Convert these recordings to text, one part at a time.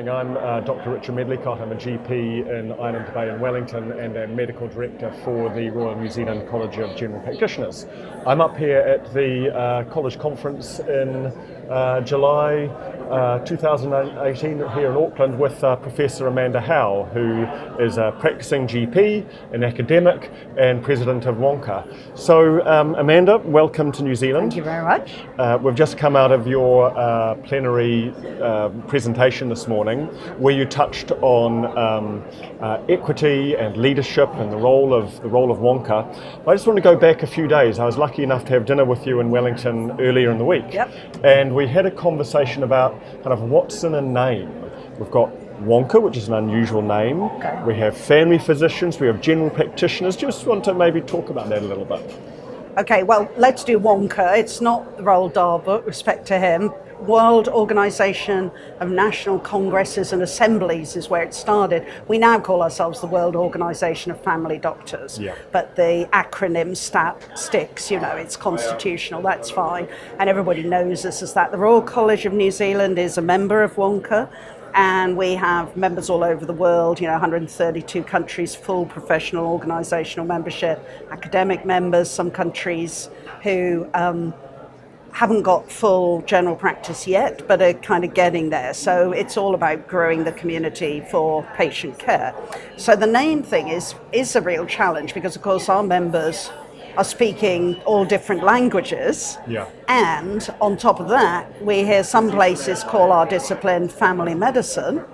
morning. I'm Dr. Richard Medlicott. I'm a GP in Island Bay in Wellington and a medical director for the Royal New Zealand College of General Practitioners. I'm up here at the college conference in July 2018 here in Auckland with Professor Amanda Howe, who is a practising GP, an academic and president of WONCA. So Amanda, welcome to New Zealand. Thank you very much. We've just come out of your plenary presentation this morning where you touched on equity and leadership and the role of WONCA. I just want to go back a few days. I was lucky enough to have dinner with you in Wellington earlier in the week. Yep. And we had a conversation about kind of what's in a name. We've got WONCA, which is an unusual name. Okay. We have family physicians, we have general practitioners. Just want to maybe talk about that a little bit. Okay, well, let's do WONCA. It's not the Roald Dahl book, respect to him. World Organization of National Congresses and Assemblies is where it started. We now call ourselves the World Organization of Family Doctors, but the acronym sticks, you know, it's constitutional, that's fine. And everybody knows us as that. The Royal College of New Zealand is a member of WONCA, and we have members all over the world, you know, 132 countries, full professional organizational membership, academic members, some countries who haven't got full general practice yet, but are kind of getting there. So it's all about growing the community for patient care. So the name thing is a real challenge because, of course, our members are speaking all different languages. Yeah. And on top of that, we hear some places call our discipline family medicine,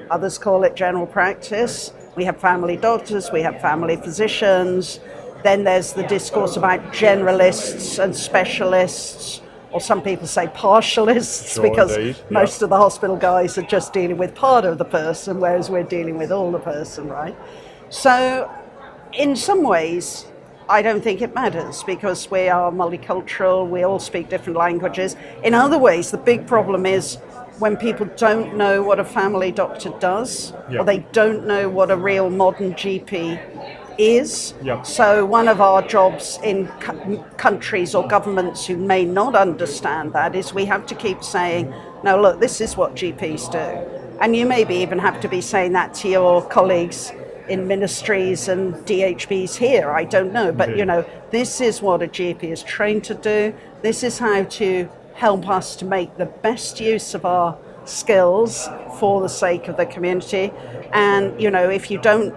others call it general practice. We have family doctors, we have family physicians. Then there's the discourse about generalists and specialists, or some people say partialists, sure, because indeed. most of the hospital guys are just dealing with part of the person, whereas we're dealing with all the person, right? So in some ways, I don't think it matters because we are multicultural, we all speak different languages. In other ways, the big problem is when people don't know what a family doctor does, or they don't know what a real modern GP is. So one of our jobs in countries or governments who may not understand that is we have to keep saying, no, look, this is what GPs do. And you maybe even have to be saying that to your colleagues in ministries and DHBs here, I don't know. But, you know, this is what a GP is trained to do. This is how to help us to make the best use of our skills for the sake of the community. And, you know, if you don't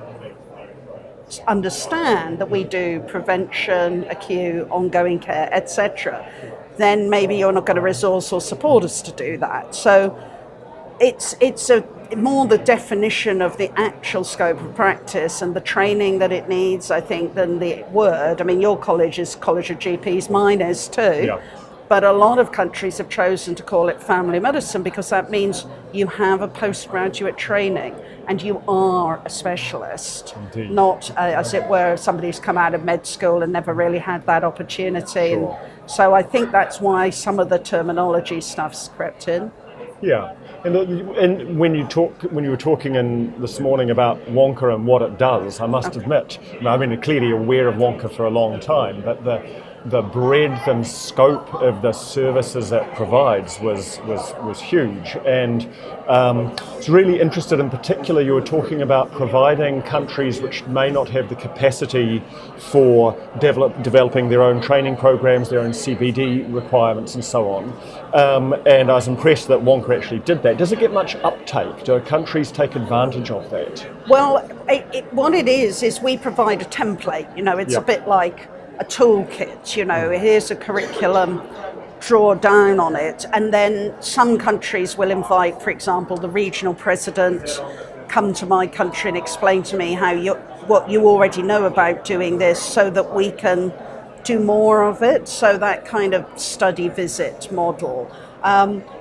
understand that we do prevention, acute, ongoing care, etc., then maybe you're not going to resource or support us to do that. So it's a more the definition of the actual scope of practice and the training that it needs, I think, than the word. I mean, your college is College of GPs, mine is too. But a lot of countries have chosen to call it family medicine because that means you have a postgraduate training and you are a specialist, not, as it were, somebody who's come out of med school and never really had that opportunity. And so I think that's why some of the terminology stuff's crept in. Yeah, and when you were talking this morning about WONCA and what it does, I must admit, I've been clearly aware of WONCA for a long time, but the breadth and scope of the services it provides was huge. And I was really interested in particular, you were talking about providing countries which may not have the capacity for developing their own training programs, their own CBD requirements and so on. And I was impressed that WONCA actually did that. Does it get much uptake? Do countries take advantage of that? Well, what it is we provide a template. You know, it's a bit like a toolkit, you know, here's a curriculum, draw down on it, and then some countries will invite, for example, the regional president, come to my country and explain to me what you already know about doing this so that we can do more of it, so that kind of study visit model.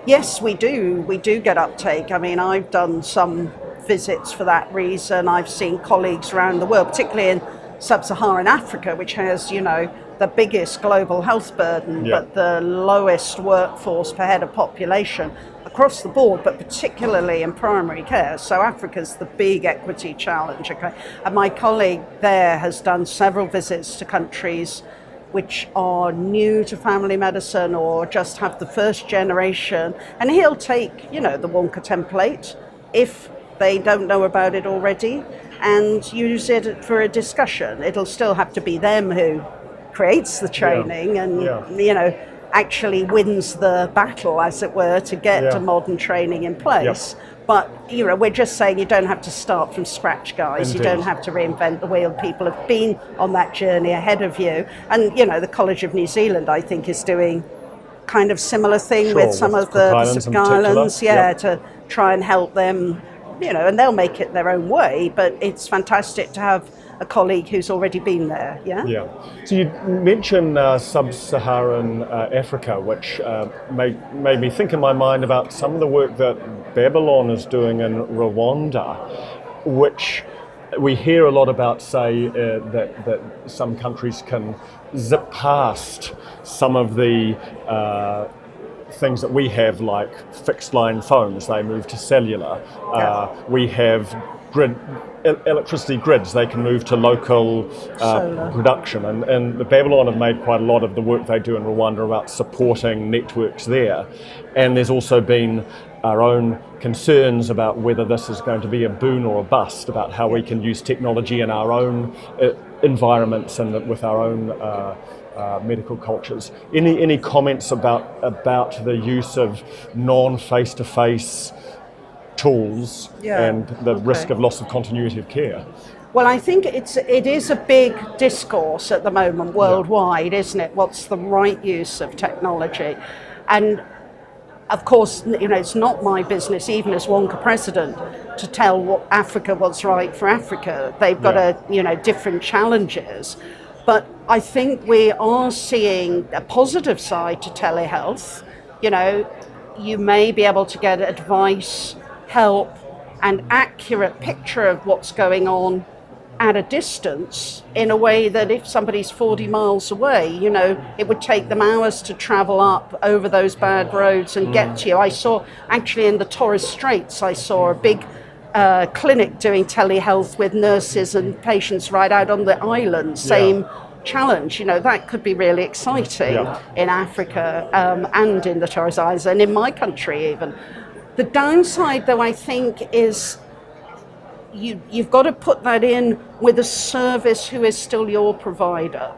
Yes, we do get uptake. I mean, I've done some visits for that reason. I've seen colleagues around the world, particularly in Sub-Saharan Africa, which has, you know, the biggest global health burden, but the lowest workforce per head of population across the board, but particularly in primary care. So Africa's the big equity challenge, okay? And my colleague there has done several visits to countries which are new to family medicine or just have the first generation, and he'll take, you know, the WONCA template if they don't know about it already, and use it for a discussion. It'll still have to be them who creates the training and actually wins the battle, as it were, to get a modern training in place. But we're just saying you don't have to start from scratch, guys. Indeed. You don't have to reinvent the wheel. People have been on that journey ahead of you, and the College of New Zealand, I think, is doing kind of similar thing with some of the Pacific Islands, to try and help them. And they'll make it their own way, but it's fantastic to have a colleague who's already been there, Yeah. So you mentioned sub-Saharan Africa, which made me think in my mind about some of the work that Babylon is doing in Rwanda, which we hear a lot about, say, that some countries can zip past some of the things that we have, like fixed line phones. They move to cellular. We have electricity grids. They can move to local production, and the Babylon have made quite a lot of the work they do in Rwanda about supporting networks there. And there's also been our own concerns about whether this is going to be a boon or a bust, about how we can use technology in our own environments and with our own medical cultures. Any comments about the use of non-face-to-face tools and the risk of loss of continuity of care? Well, I think it is a big discourse at the moment worldwide, isn't it? What's the right use of technology? And of course, it's not my business, even as WONCA president, to tell Africa what's right for Africa. They've got different challenges. But I think we are seeing a positive side to telehealth. You may be able to get advice, help, an accurate picture of what's going on at a distance, in a way that if somebody's 40 miles away, it would take them hours to travel up over those bad roads and get to you. I saw, actually, in the Torres Straits, I saw a big clinic doing telehealth with nurses and patients right out on the island. Same challenge. That could be really exciting in Africa and in the Torres Islands and in my country even. The downside, though, I think, is you've got to put that in with a service who is still your provider.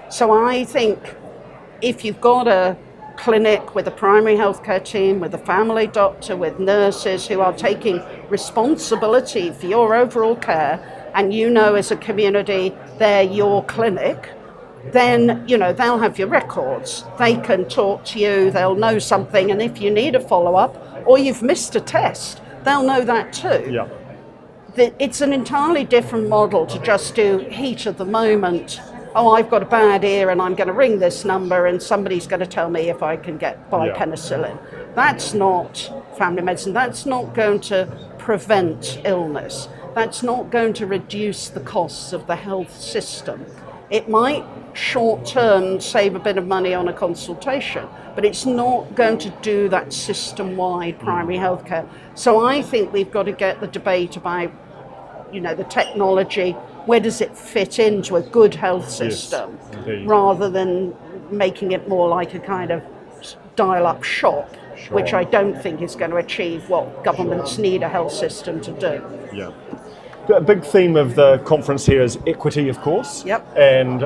So I think if you've got a clinic with a primary healthcare team, with a family doctor, with nurses who are taking responsibility for your overall care, and as a community they're your clinic, then they'll have your records. They can talk to you, they'll know something, and if you need a follow-up or you've missed a test, they'll know that too. It's an entirely different model to just do heat of the moment. Oh, I've got a bad ear and I'm going to ring this number and somebody's going to tell me if I can buy penicillin. That's not family medicine. That's not going to prevent illness. That's not going to reduce the costs of the health system. It might short-term save a bit of money on a consultation, but it's not going to do that system-wide primary healthcare. So I think we've got to get the debate about, the technology, where does it fit into a good health system, rather than making it more like a kind of dial-up shop, which I don't think is going to achieve what governments need a health system to do. A big theme of the conference here is equity, of course. And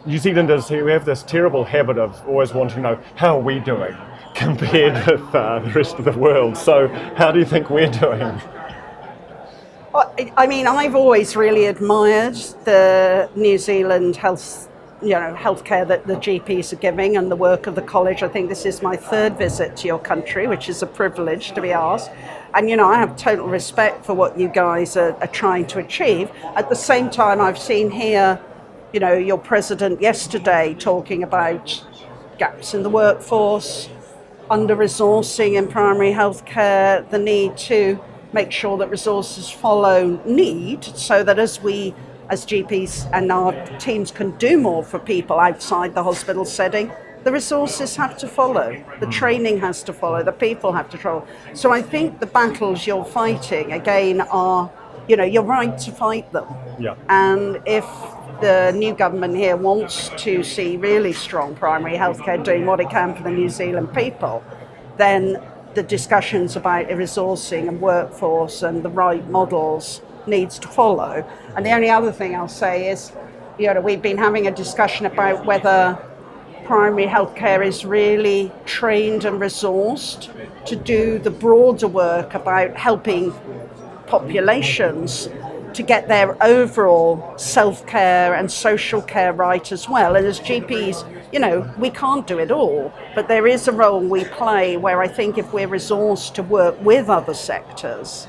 New Zealanders, we have this terrible habit of always wanting to know, how are we doing compared with the rest of the world? So how do you think we're doing? I mean, I've always really admired the New Zealand healthcare that the GPs are giving and the work of the college. I think this is my third visit to your country, which is a privilege to be asked. And, I have total respect for what you guys are trying to achieve. At the same time, I've seen here, your president yesterday talking about gaps in the workforce, under-resourcing in primary healthcare, the need to make sure that resources follow need, so that as GPs and our teams can do more for people outside the hospital setting, the resources have to follow, the training has to follow, the people have to follow. So I think the battles you're fighting, again, are, you're right to fight them. And if the new government here wants to see really strong primary healthcare doing what it can for the New Zealand people, then the discussions about resourcing and workforce and the right models needs to follow. And the only other thing I'll say is, we've been having a discussion about whether primary healthcare is really trained and resourced to do the broader work about helping populations to get their overall self-care and social care right as well. And as GPs, we can't do it all, but there is a role we play where I think if we're resourced to work with other sectors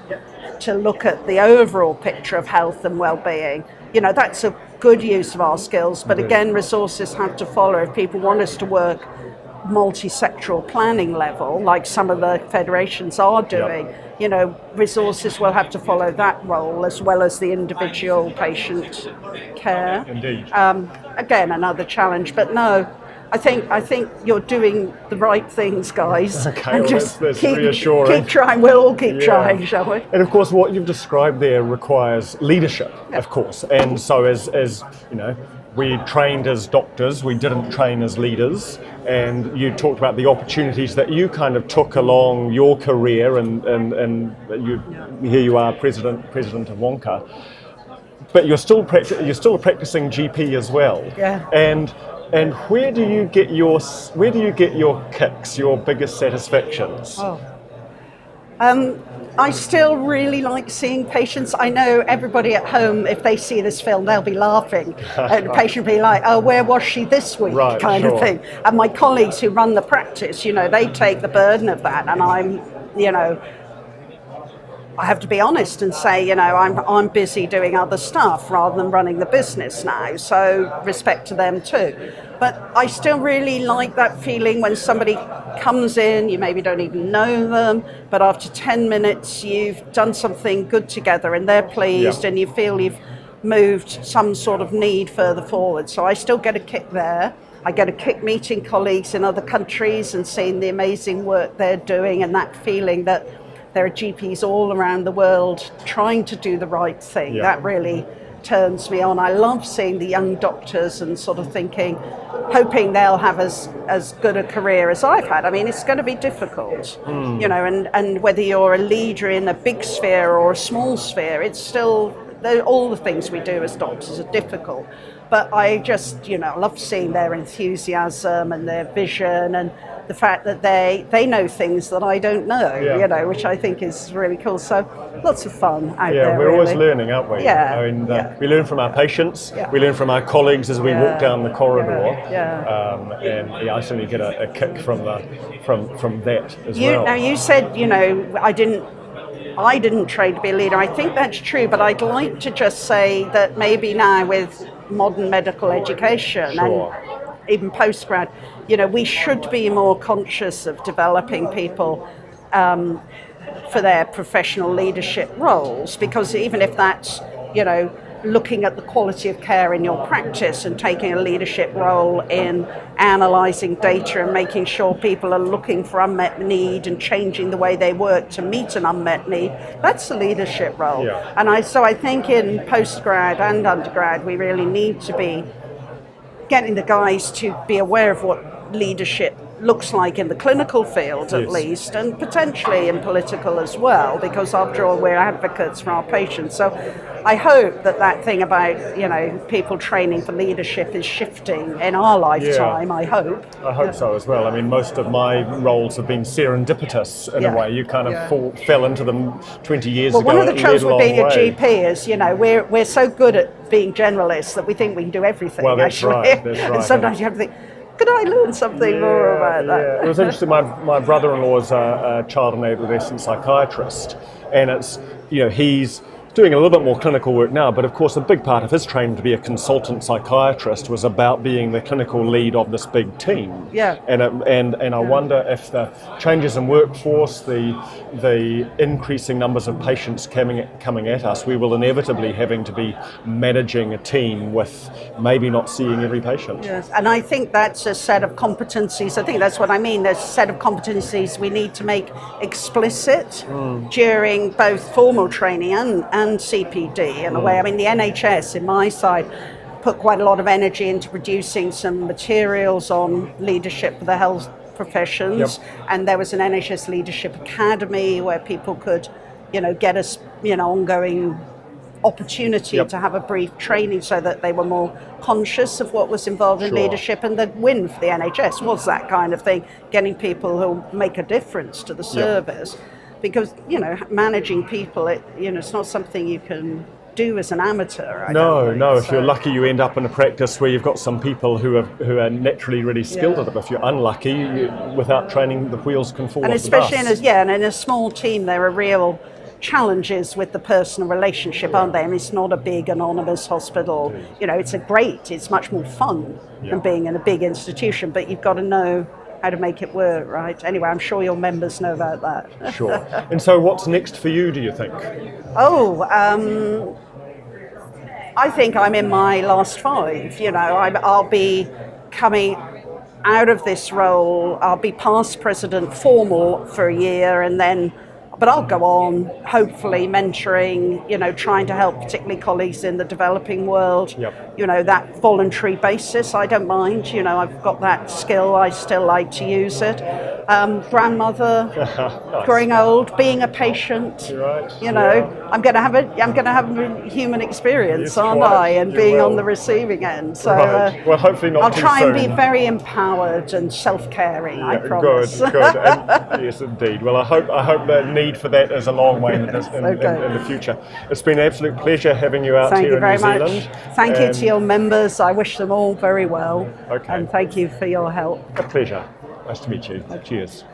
to look at the overall picture of health and well-being, that's a good use of our skills. But again, resources have to follow. If people want us to work multi-sectoral planning level, like some of the federations are doing, resources will have to follow that role as well as the individual patient care. Indeed. Again, another challenge, but no, I think you're doing the right things, guys. Okay, and well, just that's reassuring. Keep trying. We'll all keep trying, shall we? And of course, what you've described there requires leadership, of course. And so, as we trained as doctors, we didn't train as leaders. And you talked about the opportunities that you kind of took along your career, and here you are, president of WONCA. But you're still a practicing GP as well. Yeah. And where do you get your kicks, your biggest satisfactions? I still really like seeing patients. I know everybody at home, if they see this film, they'll be laughing. And the patient will be like, "Oh, where was she this week?" Right, kind sure. of thing. And my colleagues who run the practice, they take the burden of that, and I'm, I have to be honest and say, I'm busy doing other stuff rather than running the business now. So respect to them too. But I still really like that feeling when somebody comes in, you maybe don't even know them, but after 10 minutes you've done something good together and they're pleased and you feel you've moved some sort of need further forward. So I still get a kick there. I get a kick meeting colleagues in other countries and seeing the amazing work they're doing, and that feeling that there are GPs all around the world trying to do the right thing. Yeah. That really turns me on. I love seeing the young doctors and sort of hoping they'll have as good a career as I've had. I mean, it's going to be difficult, and whether you're a leader in a big sphere or a small sphere, it's still, all the things we do as doctors are difficult. But I just, love seeing their enthusiasm and their vision and the fact that they know things that I don't know, which I think is really cool. So lots of fun out there. Yeah, we're always learning, aren't we? Yeah. I mean, we learn from our patients, we learn from our colleagues as we walk down the corridor. And I certainly get a kick from that as well. Now you said, I didn't train to be a leader. I think that's true, but I'd like to just say that maybe now with modern medical education and even postgrad, we should be more conscious of developing people for their professional leadership roles, because even if that's, looking at the quality of care in your practice and taking a leadership role in analysing data and making sure people are looking for unmet need and changing the way they work to meet an unmet need, that's a leadership role. Yeah. And I think in postgrad and undergrad, we really need to be getting the guys to be aware of what leadership looks like in the clinical field at least, and potentially in political as well, because after all we're advocates for our patients. So I hope that thing about people training for leadership is shifting in our lifetime. I hope so as well. I mean, most of my roles have been serendipitous in a way. You kind of fell into them 20 years ago. Well, one of the troubles with being a way. GP is we're so good at being generalists that we think we can do everything. Well, that's right. And sometimes you have to think, could I learn something more about that? Yeah, it was interesting. My brother-in-law is a child and adolescent psychiatrist, and it's he's doing a little bit more clinical work now, but of course a big part of his training to be a consultant psychiatrist was about being the clinical lead of this big team. Yeah. And I wonder if the changes in workforce, the increasing numbers of patients coming at us, we will inevitably having to be managing a team with maybe not seeing every patient. Yes, and I think that's a set of competencies. I think that's what I mean. There's a set of competencies we need to make explicit during both formal training and CPD in a way. I mean, the NHS in my side put quite a lot of energy into producing some materials on leadership for the health professions, and there was an NHS Leadership Academy where people could, get a, ongoing opportunity to have a brief training so that they were more conscious of what was involved in leadership. And the win for the NHS was that kind of thing, getting people who make a difference to the service. Because, managing people, it's not something you can do as an amateur. No. If you're lucky, you end up in a practice where you've got some people who are naturally really skilled at it. But if you're unlucky, without training, the wheels can fall off the bus. And especially in a small team, there are real challenges with the personal relationship, aren't they? I mean, it's not a big anonymous hospital. It's much more fun than being in a big institution, but you've got to know how to make it work, right? Anyway, I'm sure your members know about that. Sure. And so what's next for you, do you think? I think I'm in my last 5. I'll be coming out of this role. I'll be past president formal for a year, but I'll go on, hopefully mentoring, trying to help particularly colleagues in the developing world. That voluntary basis, I don't mind. I've got that skill, I still like to use it. Grandmother, nice. Growing old, being a patient. Right. I'm going to have a human experience, aren't I? And being on the receiving end. So, well, hopefully not. I'll try and be very empowered and self-caring. I promise. Good. And, yes, indeed. Well, I hope the need for that is a long way in the future. It's been an absolute pleasure having you out here in New Zealand. Thank you to your members. I wish them all very well. Okay. And thank you for your help. A pleasure. Nice to meet you. Cheers.